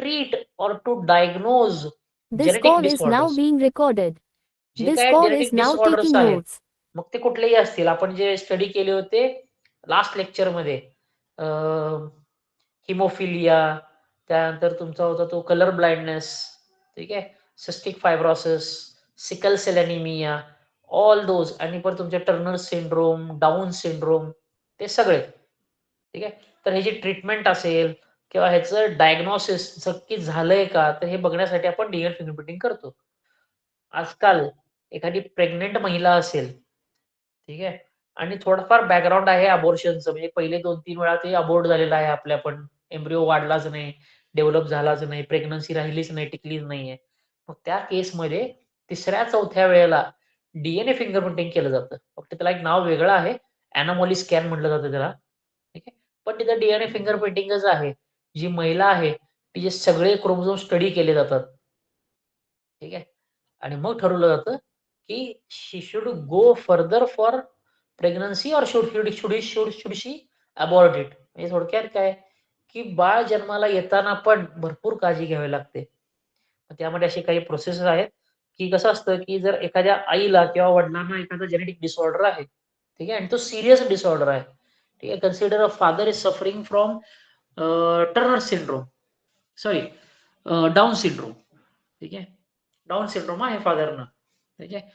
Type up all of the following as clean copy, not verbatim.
treat or to diagnose This genetic call is now disorders. being recorded. जे This काय call is genetic now disorders taking आहेत, notes. मग ते कुठलेही असतील. आपण जे स्टडी केले होते लास्ट लेक्चरमध्ये, हिमोफिलिया, त्यानंतर तुमचा होता तो कलर ब्लाइंडनेस, ठीक आहे, cystic fibrosis, sickle cell anaemia, all those, आणि परत तुमचे टर्नर सिंड्रोम, डाऊन सिंड्रोम, ते सगळे. ठीक आहे. तर ह्याची ट्रीटमेंट असेल किंवा ह्याचं डायग्नोसिस नक्की झालंय का, तर हे बघण्यासाठी आपण डीएनए फिंगरप्रिंटिंग करतो. आजकाल एखादी प्रेग्नेंट महिला असेल, ठीक आहे, आणि थोडंफार बॅकग्राऊंड आहे अबॉर्शनचं, म्हणजे पहिले 2-3 वेळा ते अबॉर्ट झालेलं आहे आपल्या, पण एम्ब्रिओ वाढलाच नाही, डेव्हलप झालाच नाही, प्रेग्नन्सी राहिलीच नाही, टिकलीच नाहीये. मग त्या केसमध्ये 3ऱ्या-4थ्या वेळेला डीएनए फिंगरप्रिंटिंग केलं जातं. फक्त त्याला एक नाव वेगळं आहे, एनोमली स्कॅन म्हटलं जातं त्याला. ठीक आहे. पण तिथं डीएनए फिंगरप्रिंटिंगच आहे. जी महिला आहे तिचे सगळे क्रोमोझोम स्टडी केले जातात. ठीक आहे. आणि मग ठरवलं जातं की she should go further for pregnancy or should she abort it. म्हणजे थोडक्यात काय, की बाळ जन्माला येताना पण भरपूर काळजी घ्यावी लागते. त्यामध्ये असे काही प्रोसेस आहेत, की कसं असतं, की जर एखाद्या आईला किंवा वडिलांना एखादा जेनेटिक डिसऑर्डर आहे, ठीक आहे, आणि तो सीरियस डिसऑर्डर आहे, ठीक आहे, consider a father is suffering from Turner syndrome, sorry, down syndrome, ठीक आहे, डाऊन सिंड्रोम आहे फादरनं, ठीक आहे,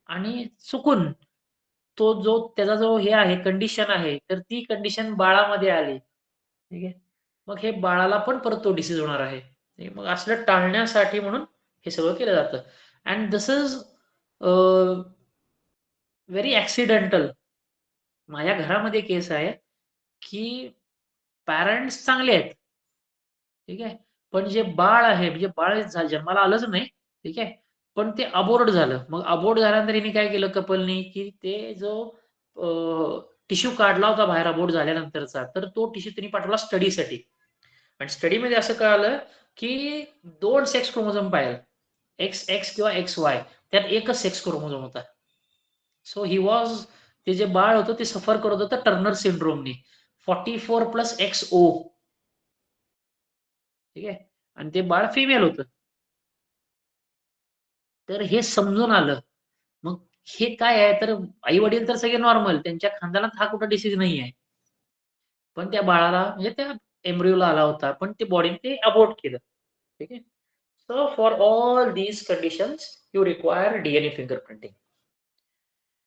आणि चुकून तो जो त्याचा जो हे आहे कंडिशन आहे, तर ती कंडिशन बाळामध्ये आली, ठीक आहे, मग हे बाळाला पण परत तो डिसीज होणार आहे. मग असलं टाळण्यासाठी म्हणून हे सगळं केलं जातं. And this is very accidental. माझ्या घरामध्ये केस आहे की पॅरेंट्स चांगले आहेत, ठीक आहे, पण जे बाळ आहे, म्हणजे बाळ जन्माला आलंच नाही, ठीक आहे, पण ते अबॉर्ट झालं. मग अबॉर्ट झाल्यानंतर हिने काय केलं कपलनी, की ते जो टिश्यू काढला होता बाहेर अबॉर्ट झाल्यानंतरचा, तर तो टिश्यू त्यांनी पाठवला स्टडीसाठी. आणि स्टडीमध्ये असं कळालं की 2 सेक्स क्रोमोझोम पाहिलं, एक्स एक्स किंवा एक्स वाय, त्यात एकच सेक्स क्रोमोझोम होता. सो ही वॉज, ते जे बाळ होतं ते सफर करत होतं टर्नर सिंड्रोमनी, 44+XO, ठीक आहे, आणि ते बाळ फिमेल होतं. तर हे समजून आलं. मग हे काय आहे, तर आई वडील तर सगळे नॉर्मल, त्यांच्या खानदानात हा कुठं डिसीज नाही आहे, पण त्या बाळाला म्हणजे त्या एम्ब्रिओला आला होता, पण ते बॉडीने ते अबॉर्ट केलं. ठीक आहे. So for all these conditions you require DNA fingerprinting.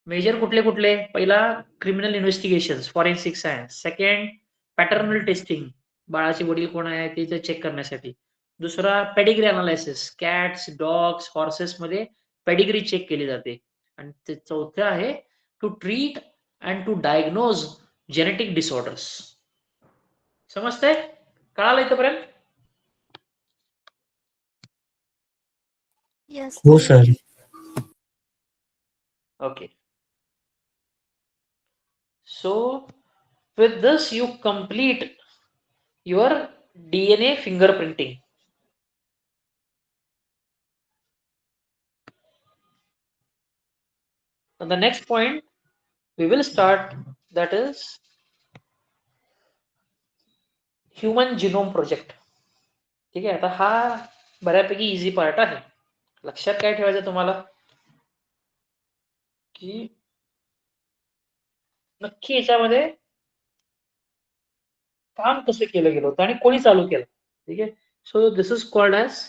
Major कुठले कुठले? पहिला criminal investigation, forensic science. Second paternal testing, बाळाचे वडील कोण आहे ते चेक करण्यासाठी. दुसरा pedigree analysis, cats, dogs, horses मध्ये पेडिग्री चेक केली जाते. आणि ते चौथं आहे to treat and to diagnose genetic disorders. समजतंय? कळालं इथपर्यंत? Yes, हो sir. Sir. Okay. So with this you complete your DNA fingerprinting. And the next point we will start, that is Human Genome Project. ठीक आहे. आता हा बऱ्यापैकी easy part आहे. लक्षात काय ठेवायचं तुम्हाला, की नक्की याच्यामध्ये काम कसं केलं गेलं होतं आणि कोणी चालू केलं. ठीक आहे. So this is called as,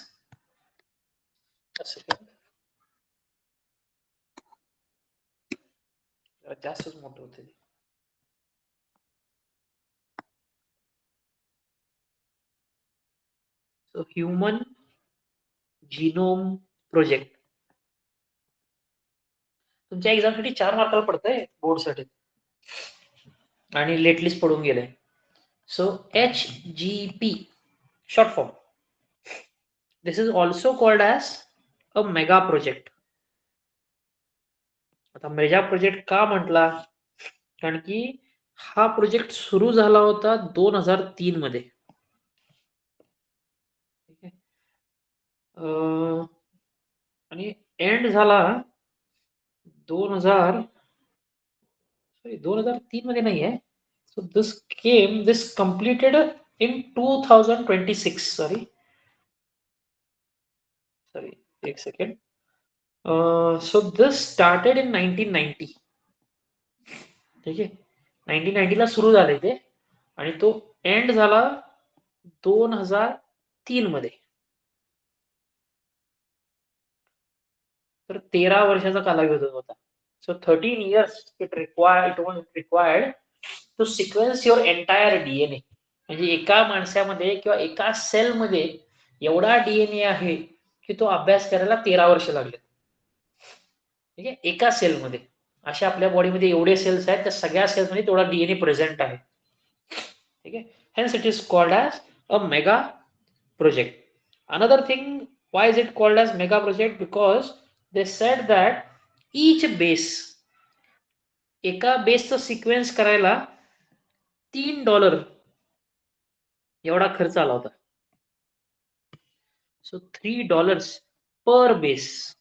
जास्तच मोठं होते. सो ह्युमन जिनोम प्रोजेक्ट तुमच्या एक्झामसाठी 4 मार्काला पडतंय बोर्डसाठी, आणि लेटलिस्ट पडून गेले. So HGP short form. This is also called as a mega project. आता मेगा प्रोजेक्ट का म्हटला, कारण की हा प्रोजेक्ट सुरू झाला होता 2003 मध्ये. ठीक आहे. आणि एंड झाला 2003 मध्ये नाही आहे. So this completed in 2026, sorry, एक second. So this started in 1990. ठीक आहे, 1990 ला सुरू झाले ते आणि तो एंड झाला 2003 मध्ये. तर 13 वर्षाचा कालावधी होता. So 13 years it was required to sequence your entire DNA. म्हणजे एका माणसामध्ये किंवा एका सेलमध्ये एवढा डीएनए आहे की तो अभ्यास करायला 13 वर्ष लागले. ठीक आहे, एका सेलमध्ये. अशा आपल्या बॉडीमध्ये एवढे सेल्स आहेत, त्या सगळ्या सेल्समध्ये तेवढा डीएनए प्रेझेंट आहे. ठीक आहे, hence it is called as a mega project. Another thing, why is it called as mega project? Because they said that each base, एका बेसचा सिक्वेन्स करायला $3 एवढा खर्च आला होता. सो $3 पर बेस.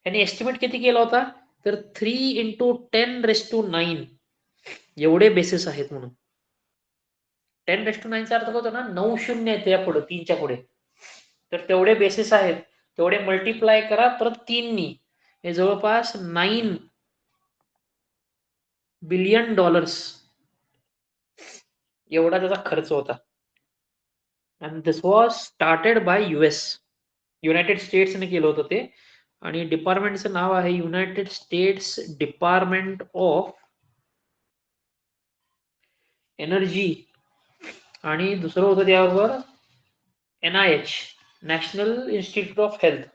यांनी एस्टिमेट किती केला होता, तर 3 × 10⁹ एवढे बेसेस आहेत म्हणून. 10⁹ चा अर्थ होतो ना, 9 शून्य आहेत या पुढे, 3च्या पुढे. तर तेवढे बेसिस आहेत, तेवढे मल्टिप्लाय करा परत 3 नी, हे जवळपास $9 बिलियन एवढा त्याचा खर्च होता. And this was started by US, united स्टेट्सने केलं होतं ते. आणि डिपार्टमेंटचं नाव आहे United States Department of Energy, आणि दुसरं होतं त्याबरोबर NIH, National Institute of Health.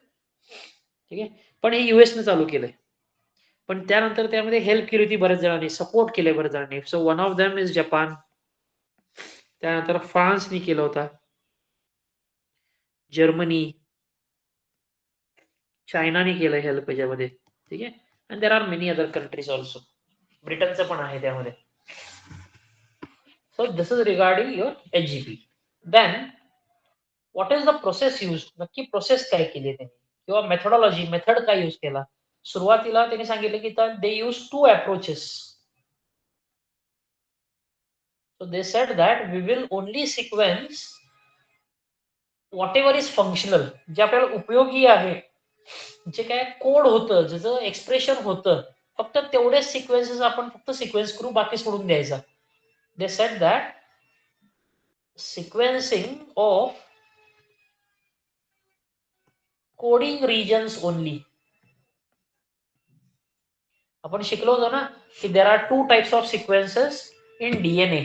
ठीक आहे, पण हे US ने चालू केलंय. पण त्यानंतर त्यामध्ये हेल्प केली होती बऱ्याच जणांनी, सपोर्ट केले बऱ्याच जणांनी. So one of them is Japan. त्यानंतर फ्रान्सनी केलं होता, जर्मनी, चायनाने केलं हेल्प याच्यामध्ये. ठीक आहे, and there are many other countries also. ब्रिटनचं पण आहे त्यामध्ये. So this is regarding your HGP. Then what is the process use, नक्की प्रोसेस काय केली त्यांनी, किंवा मेथडॉलॉजी, मेथड काय यूज केला. सुरुवातीला त्यांनी सांगितलं की they use 2 approaches. So they said that we will only sequence whatever is functional, जे आपल्याला उपयोगी आहे, जे काय कोड होतं, ज्याचं एक्सप्रेशन होतं, फक्त तेवढेच सिक्वेन्सेस आपण फक्त सिक्वेन्स करू, बाकी सोडून द्यायचा. They said that sequencing of coding regions only. आपण शिकलो होतो ना की there are 2 types of sequences in DNA,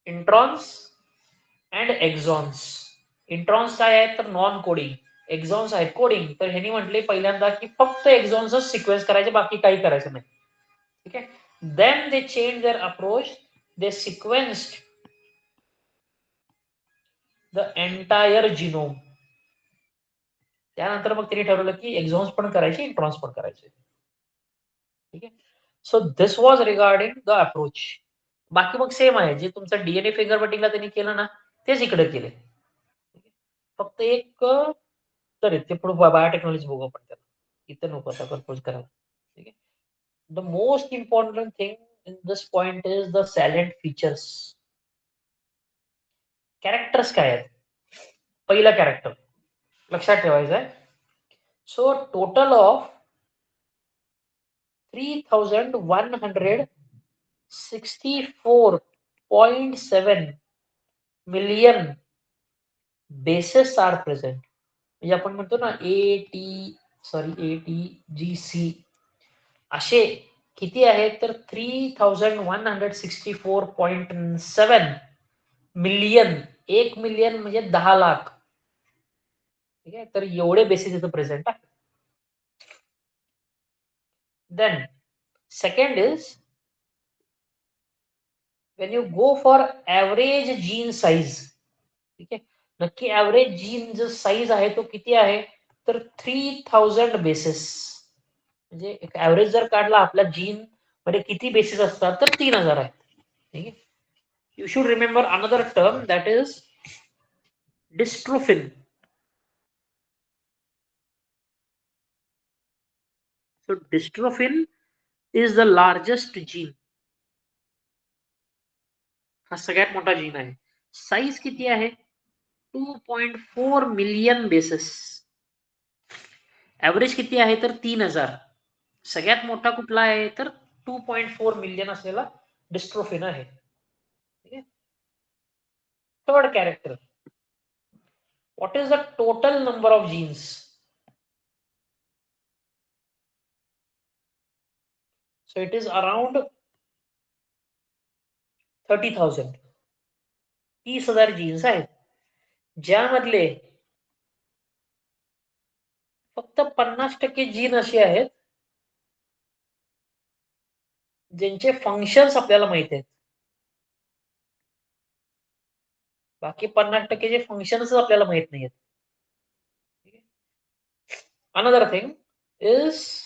introns and exons. Introns काय आहेत, तर नॉन कोडिंग. एक्झॉन्स आहेत कोडिंग. तर ह्यांनी म्हटले पहिल्यांदा की फक्त एक्झॉन्सच सिक्वेन्स करायचे, बाकी काही करायचं नाही. ठीक आहे, then they change their approach, they sequenced the entire genome. त्यानंतर मग त्यांनी ठरवलं की एक्झॉन्स पण करायचे, इंट्रॉन्स पण करायचे. ठीक आहे, so this was regarding the approach. बाकी मग सेम आहे, जे तुमचं डीएनए फिंगर प्रिंटिंगला त्यांनी केलं ना, तेच इकडे केले. फक्त एक तर ते पुढे बायोटेक्नॉलॉजी बघू आपण त्याला, इथं नको आता प्रपोज करायला. ठीक आहे, the most important thing in this point is the silent features. Characters काय आहेत. पहिला कॅरेक्टर लक्षात ठेवायचं आहे. So total of 3164.7 million bases are present. म्हणजे आपण म्हणतो ना ATGC, असे किती आहेत, तर 3164.7 मिलियन. 1 मिलियन म्हणजे 10 लाख. ठीक आहे, तर एवढे बेसिस इथं प्रेझेंट आहे. Then second is when you go for average gene size. ठीक आहे, नक्की ऍव्हरेज जीन जो साईज आहे तो किती आहे, तर 3000 बेसिस. म्हणजे एक ऍव्हरेज जर काढला आपल्या जीन मध्ये किती बेसिस असतात, तर 3000 आहेत. ठीक आहे, you should remember another term that is dystrophin. So dystrophin is the largest gene. हा सगळ्यात मोठा जीन आहे. साईज किती आहे, 2.4 मिलियन बेसेस. ऍव्हरेज किती आहे तर 3000. सगळ्यात मोठा कुठला आहे तर 2.4 मिलियन असलेला डिस्ट्रोफिन आहे. Third character, what is the total number of genes? So it is around 30,000. 30,000 genes आहेत, ज्यामधले फक्त 50% जीन असे आहेत ज्यांचे फंक्शन्स आपल्याला माहित आहेत. बाकी 50% चे फंक्शन्स आपल्याला माहित नाहीत. Another thing is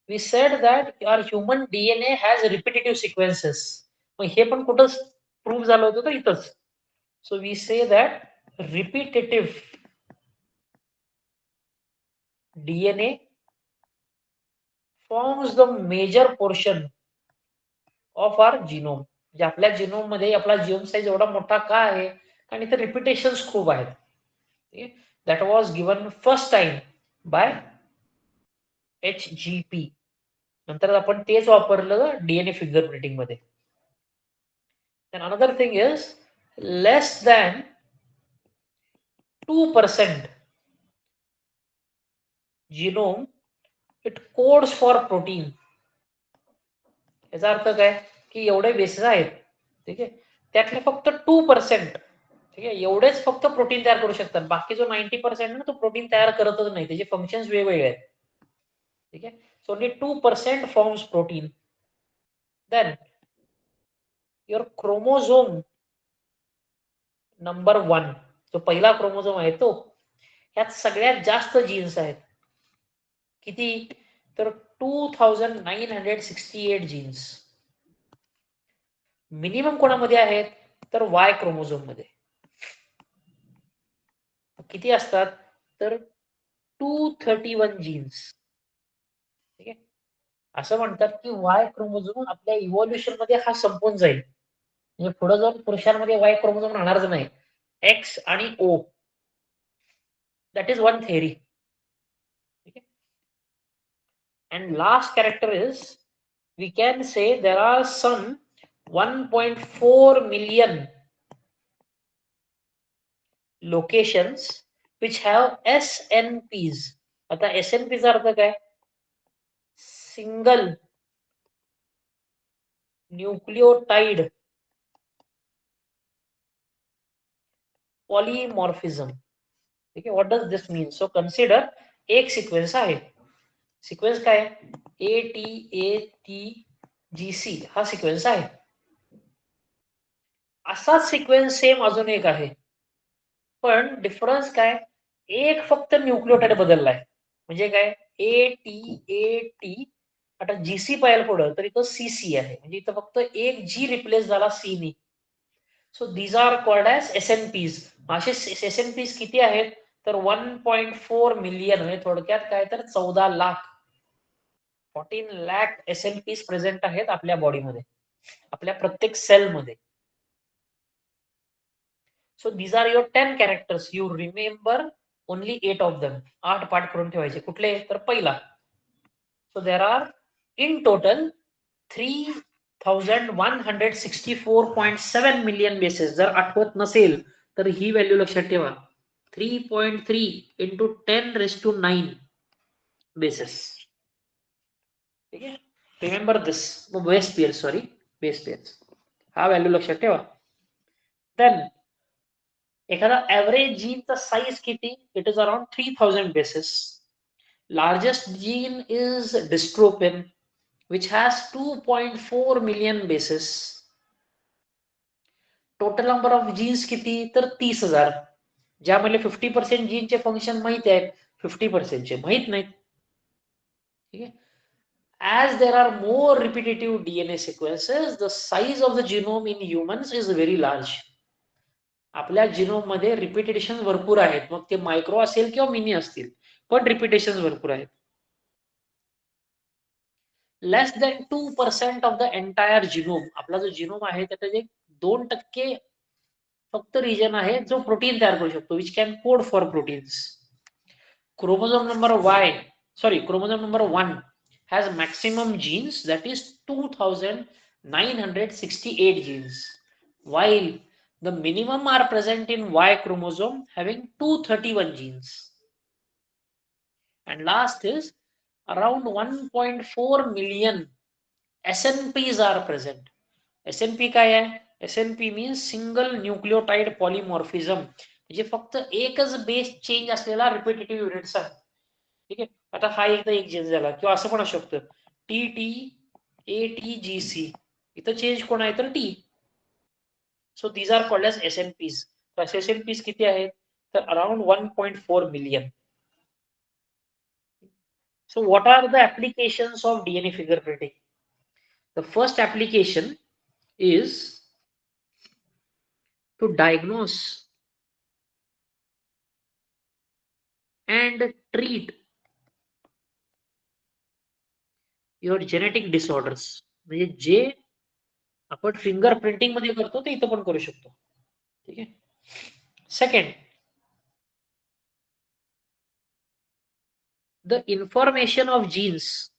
we said that our human DNA has repetitive sequences. मग हे पण कुठं प्रूव्ह झालं होतं तर इथंच. So we say that repetitive DNA forms the major portion of our genome. म्हणजे आपल्या जिनोम मध्ये आपला जिनोम साईज एवढा मोठा का आहे? कारण इथे रिपिटेशन्स खूप आहेत. That was given first time by HGP. नंतर आपण तेच वापरलं डीएनए फिंगर प्रिंटिंग मध्ये. And another thing is less than 2% genome it codes for protein. याचा अर्थ काय की एवढे बेसेस आहेत, ठीक आहे, त्यातले फक्त 2%, ठीक आहे, एवढेच फक्त प्रोटीन तयार करू शकतात. बाकी जो 90% ना तो प्रोटीन तयार करतच नाही, त्याचे फंक्शन्स वेगवेगळे आहेत. ठीक आहे, so only 2% forms protein. Then your chromosome number 1, जो पहिला क्रोमोझोम आहे तो, यात सगळ्यात जास्त जीन्स आहेत. किती तर 2968 जीन्स. मिनिमम कोणामध्ये आहेत तर वाय क्रोमोझोम मध्ये. किती असतात तर 231 जीन्स. ठीक आहे, असं म्हणतात की वाय क्रोमोझोम आपल्या इव्हॉल्युशन मध्ये हा संपून जाईल. म्हणजे पुढे जाऊन पुरुषांमध्ये वाय क्रोमोझोम राहणारच नाही. एक्स आणि O, that is one theory. And last character is, we can say there are some 1.4 million locations which have SNPs. आता SNP चा अर्थ काय? Single nucleotide polymorphism. ठीक आहे, what does this mean? So consider एक sequence आहे. Sequence काय? ATATGC हा सिक्वेन्स आहे. असाच सिक्वेन्स सेम अजून एक आहे, पण डिफरन्स काय? एक फक्त न्यूक्लियोटाइड बदललाय. म्हणजे काय? ATAT, आता GC पाहिलं पुढं तर इथं CC आहे, म्हणजे इथं फक्त एक G रिप्लेस झाला C नी. So these are called as SNPs. असे SNPs किती आहेत तर 1.4 मिलियन, म्हणजे थोडक्यात काय तर 14 लाख, 14 लाख SNPs प्रेझेंट आहेत आपल्या बॉडीमध्ये, आपल्या प्रत्येक सेलमध्ये. So these are your 10 characters. You remember only 8 of them. 8 पाठ करून ठेवायचे. कुठले तर पहिला. So there are in total 3164.7 million bases. जर आठवत नसेल तर ही व्हॅल्यू लक्षात ठेवा. 3.3 into 10⁻9 bases. ठीक आहे, remember this. Base pairs, sorry, base pairs हा व्हॅल्यू लक्षात ठेवा. देन एखादा ऍव्हरेज जीनचा साईज किती? It is around 3000 bases. Largest gene is dystrophin which has 2.4 million bases. Total number of genes किती तर 30,000, ज्यामध्ये 50% जीनचे फंक्शन माहित आहेत, 50% चे माहित नाहीत. ठीक आहे, as there are more repetitive DNA sequences, the size of the genome in humans is very large. आपल्या जिनोम मध्ये रिपिटेशन भरपूर आहेत, मग ते मायक्रो असेल किंवा मिनी असतील, पण रिपिटेशन भरपूर आहेत. Less than 2% of the entire genome. आपला जो जिनोम आहे त्यात 2% फक्त रिजन आहे जो प्रोटीन तयार करू शकतो, which can code for proteins. Chromosome number chromosome number 1 has maximum genes, that is 2968 genes, while the minimum are present in Y chromosome having 231 genes. And last is around 1.4 million SNPs are present. SNP काय आहे? SNP means single nucleotide polymorphism, म्हणजे फक्त एकच base change असलेला repetitive units आहे. ठीक आहे. आता हा एकदा एक चेंज झाला, किंवा असं पण असू शकतं TT ATGC, इथं चेंज कोण आहे तर T. So these are called as SNPs. तर SNPs किती आहेत तर around 1.4 million. So what are the applications of DNA fingerprinting? The first application is to diagnose and treat your genetic disorders. म्हणजे जे आपण फिंगर प्रिंटिंग मध्ये करतो ते इथं पण करू शकतो. ठीक आहे. Second, the information of genes.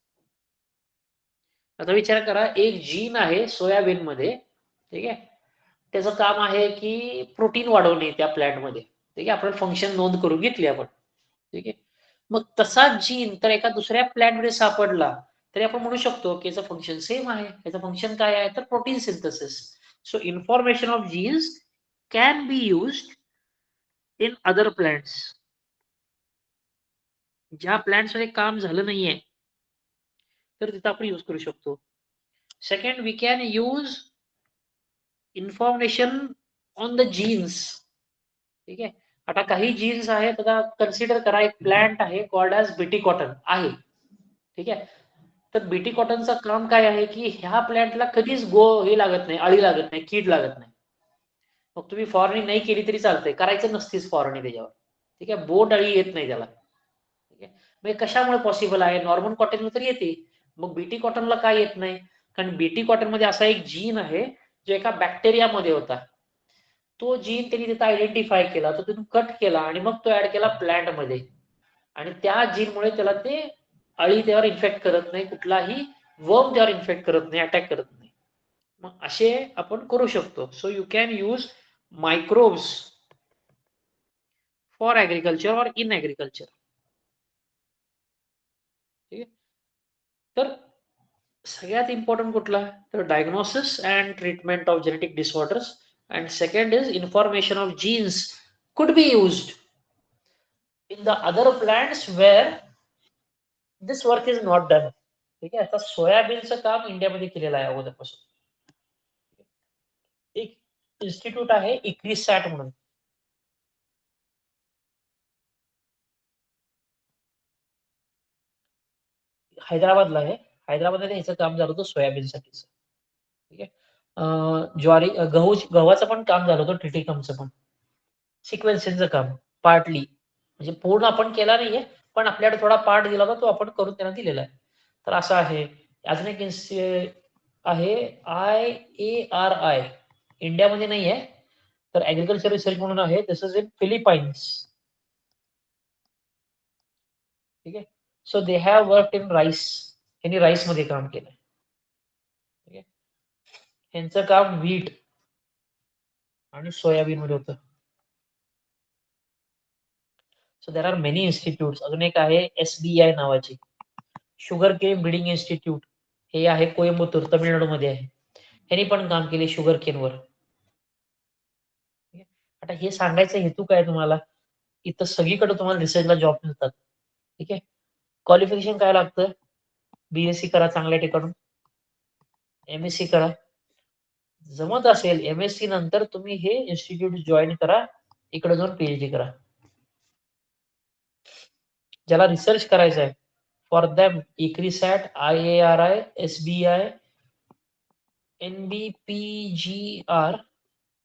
आता विचार करा, एक जीन आहे सोयाबीन मध्ये, ठीक आहे, त्याचं काम आहे की प्रोटीन वाढवणे त्या प्लॅन्ट मध्ये. ठीक आहे, आपण फंक्शन नोंद करून घेतली आपण. ठीक आहे. मग तसा जीन तर एका दुसऱ्या प्लॅन्ट मध्ये सापडला तरी आपण म्हणू शकतो की याचं फंक्शन सेम आहे. याचं फंक्शन काय आहे तर protein synthesis. So information of genes can be used in other plants. ज्या प्लॅन्ट्स मध्ये काम झालं नाहीये तर तिथं आपण यूज करू शकतो. Second, we can use information on the genes. ठीक आहे. आता काही जीन्स आहेत, आता कन्सिडर करा एक प्लॅन्ट आहे कॉल्ड ॲज बीटी कॉटन आहे. ठीक आहे. तर बीटी कॉटनचं काम काय आहे की ह्या प्लॅन्टला कधीच हे लागत नाही, अळी लागत नाही, कीड लागत नाही. मग तुम्ही फवारणी नाही केली तरी चालतंय, करायचं नसतीच फवारणी त्याच्यावर. ठीक आहे. बोंड अळी येत नाही त्याला. ठीक आहे. मग कशामुळे पॉसिबल आहे? नॉर्मल कॉटन तर येते, मग बीटी कॉटनला काय येत नाही? कारण बीटी कॉटन मध्ये असा एक जीन आहे जो एका बॅक्टेरियामध्ये होता. तो जीन त्यांनी तिथं आयडेंटिफाय केला, तो तिथून कट केला आणि मग तो ऍड केला प्लॅन्ट मध्ये. आणि त्या जीनमुळे त्याला ते अळी त्यावर इन्फेक्ट करत नाही, कुठलाही वर्म त्यावर इन्फेक्ट करत नाही, अटॅक करत नाही. मग असे आपण करू शकतो. So you can use microbes for agriculture or in agriculture. ठीक आहे. तर सगळ्यात इम्पॉर्टंट कुठला तर diagnosis and treatment of genetic disorders. And second is information of genes could be used in the other plants where this work is not done. ठीक आहे. आता सोयाबीनचं काम इंडियामध्ये केलेलं आहे अगोदरपासून. एक इन्स्टिट्यूट आहे इक्रिसॅट म्हणून, हैदराबादला आहे. हैदराबादमध्ये ह्याचं काम झालं होतं सोयाबीनसाठीच. ठीक आहे. ज्वारी गव्हाचं पण काम झालं होतं, ट्रिटिकमचं पण. सिक्वेन्सिंगचं काम पार्टली, म्हणजे पूर्ण आपण केला नाहीये, पण आपल्याकडे थोडा पार्ट दिला होता, तो आपण करून त्यांना दिलेला आहे. तर असं आहे. अजून एक आहे IARI, इंडियामध्ये नाही आहे, तर ऍग्रिकल्चर रिसर्च म्हणून आहे. दिस इज इन फिलिपाईन्स. ठीक आहे. So they have work in rice, त्यांनी राईस मध्ये काम केलं. ठीक आहे. यांचं काम व्हीट आणि सोयाबीन मध्ये होतं. So there are many institute. अजून एक आहे SBI नावाची, शुगर केन ब्रीडिंग इन्स्टिट्यूट. हे आहे कोयंबतूर, तामिळनाडूमध्ये आहे. यांनी पण काम केले शुगर केनवर. आता हे सांगायचा हेतू काय तुम्हाला, इथं सगळीकडे तुम्हाला रिसर्चला जॉब मिळतात. ठीक आहे. क्वालिफिकेशन काय लागतं? BSc करा चांगल्या ठिकाणून, MSc करा. जमत असेल MSc नंतर तुम्ही हे इन्स्टिट्यूट जॉईन करा, इकडे जाऊन PhD करा. ज्याला रिसर्च करायचा आहे for them ICRISAT, IARI, SBI, NBPGR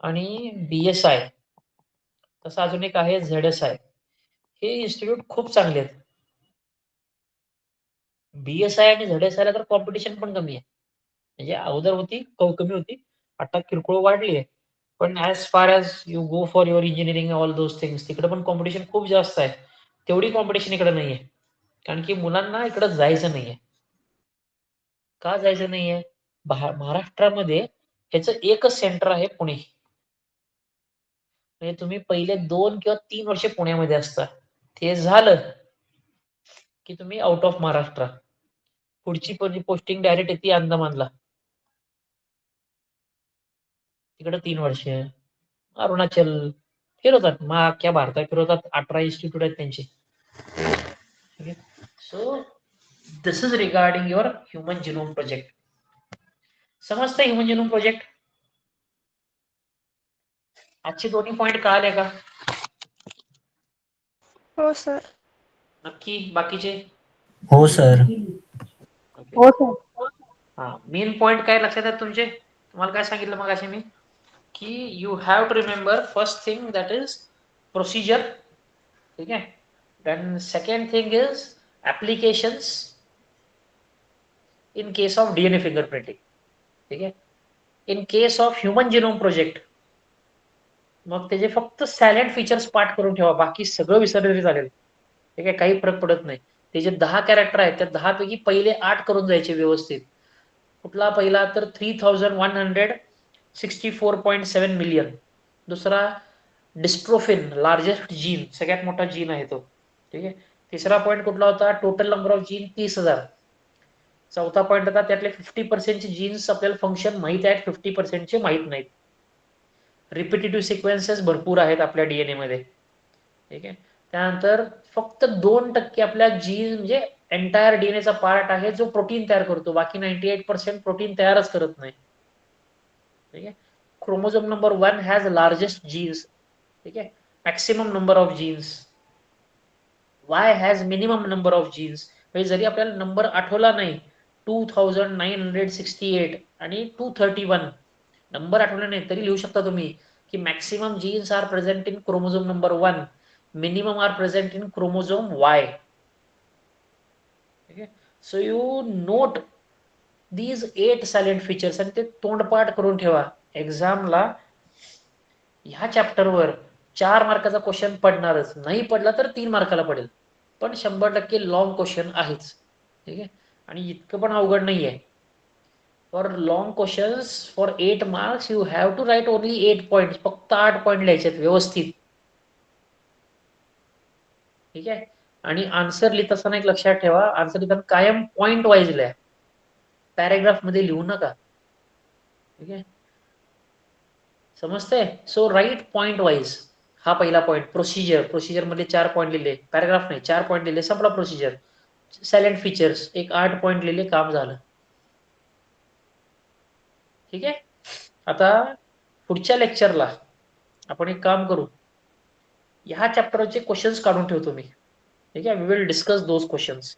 आणि BSI. तसं अजून एक आहे ZSI. हे इन्स्टिट्यूट खूप चांगले आहेत. BSI आणि ZSI ला तर कॉम्पिटिशन पण कमी आहे. म्हणजे अगोदर होती कमी होती, आता किरकोळ वाढली आहे. पण ऍज फार as you go for your engineering all those things, तिकडे पण कॉम्पिटिशन खूप जास्त आहे. तेवढी कॉम्पिटिशन इकडे नाहीये. कारण की मुलांना इकडे जायचं नाहीये. का जायचं नाहीये? महाराष्ट्रामध्ये ह्याचं एकच सेंटर आहे, पुणे. म्हणजे तुम्ही पहिले 2 किंवा 3 वर्ष पुण्यामध्ये असता. ते झालं की तुम्ही आउट ऑफ महाराष्ट्र. पुढची पोस्टिंग डायरेक्ट येते अंदमानला. तिकडे 3 वर्ष. अरुणाचल फिरवतात. मग अख्ख्या भारतात फिरवतात. 18 इन्स्टिट्यूट आहेत त्यांचे. So this is regarding your human genome project. समजतं ह्युमन जिनोम प्रोजेक्ट? आजचे दोन्ही पॉइंट कळाले का? हो सर. नक्की? बाकीचे? हो सर. हो सर. हा, मेन पॉइंट काय लक्षात आहेत तुमचे? तुम्हाला काय सांगितलं मगाशी मी? की you have to remember first thing that is procedure. ठीक आहे. Then second thing is applications in case of DNA fingerprinting. ठीक आहे. In case of human genome project मग त्याचे फक्त सायलेंट फीचर्स पाठ करून ठेवा, बाकी सगळं विसरलं तरी चालेल. ठीक आहे, काही फरक पडत नाही. ते जे 10 कॅरेक्टर आहेत त्या 10 पैकी पहिले 8 करून जायचे व्यवस्थित. कुठला पहिला तर 3164.7 मिलियन. दुसरा डिस्ट्रोफिन, लार्जेस्ट जीन, सगळ्यात मोठा जीन आहे तो. ठीक आहे. तिसरा पॉईंट कुठला होता? Total number of gene 30,000. चौथा पॉईंट होता त्यातले 50% जीन्स आपल्याला फंक्शन माहित आहेत, 50% माहित नाहीत. रिपिटेटिव्ह सिक्वेन्सेस भरपूर आहेत आपल्या डीएनए मध्ये. ठीक आहे. त्यानंतर फक्त 2% आपल्या जीन म्हणजे एंटायर डीएनएचा पार्ट आहे जो प्रोटीन तयार करतो, बाकी 98% प्रोटीन तयारच करत नाही. ठीक आहे. Chromosome number 1 has largest genes. ठीक आहे. Maximum number of genes. Y has minimum number of genes. म्हणजे जरी आपल्याला नंबर आठवला नाही, 2968 आणि 231 नंबर आठवले नाही तरी लिहू शकता तुम्ही की maximum genes are present in chromosome number 1, minimum are present in chromosome Y. ठीक आहे. So you note these 8 silent features आणि ते तोंडपाठ करून ठेवा. एक्झामला ह्या चॅप्टरवर 4 मार्काचा क्वेश्चन पडणारच. नाही पडला तर 3 मार्काला पडेल, पण 100% लॉंग क्वेश्चन आहेच. ठीक आहे. आणि इतकं पण अवघड नाहीये. For long questions for 8 marks you have to write only 8 point. फक्त 8 पॉइंट लिहायचे व्यवस्थित. ठीक आहे. आणि आन्सर लिहित असताना एक लक्षात ठेवा, आन्सर लिहिताना कायम पॉइंट वाईज लिहा, पॅरेग्राफ मध्ये लिहू नका. ठीक आहे. समजतंय? So write point wise. हा पहिला पॉइंट. प्रोसिजर मध्ये 4 पॉइंट लिहिले, पॅराग्राफ नाही 4 पॉइंट लिहिले, संपला प्रोसिजर. सायलेंट फीचर्स एक 8 पॉइंट लिहिले, काम झालं. ठीक आहे. आता पुढच्या लेक्चरला आपण एक काम करू, ह्या चॅप्टरचे क्वेश्चन्स काढून ठेवतो मी. ठीक आहे. We will discuss those questions.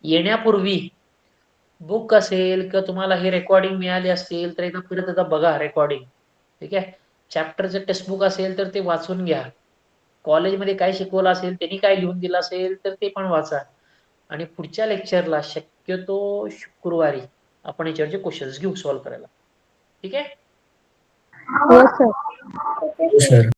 येण्यापूर्वी बुक असेल किंवा तुम्हाला हे रेकॉर्डिंग मिळाले असतील तर एकदा परत एकदा बघा रेकॉर्डिंग. ठीक आहे. चॅप्टरचं टेक्स्टबुक असेल तर ते वाचून घ्या. कॉलेजमध्ये काय शिकवलं असेल, त्यांनी काय लिहून दिलं असेल तर ते पण वाचा. आणि पुढच्या लेक्चरला शक्यतो शुक्रवारी आपण याच्यावरचे क्वेश्चन्स घेऊ सॉल्व्ह करायला. ठीक आहे. हो सर. हो सर.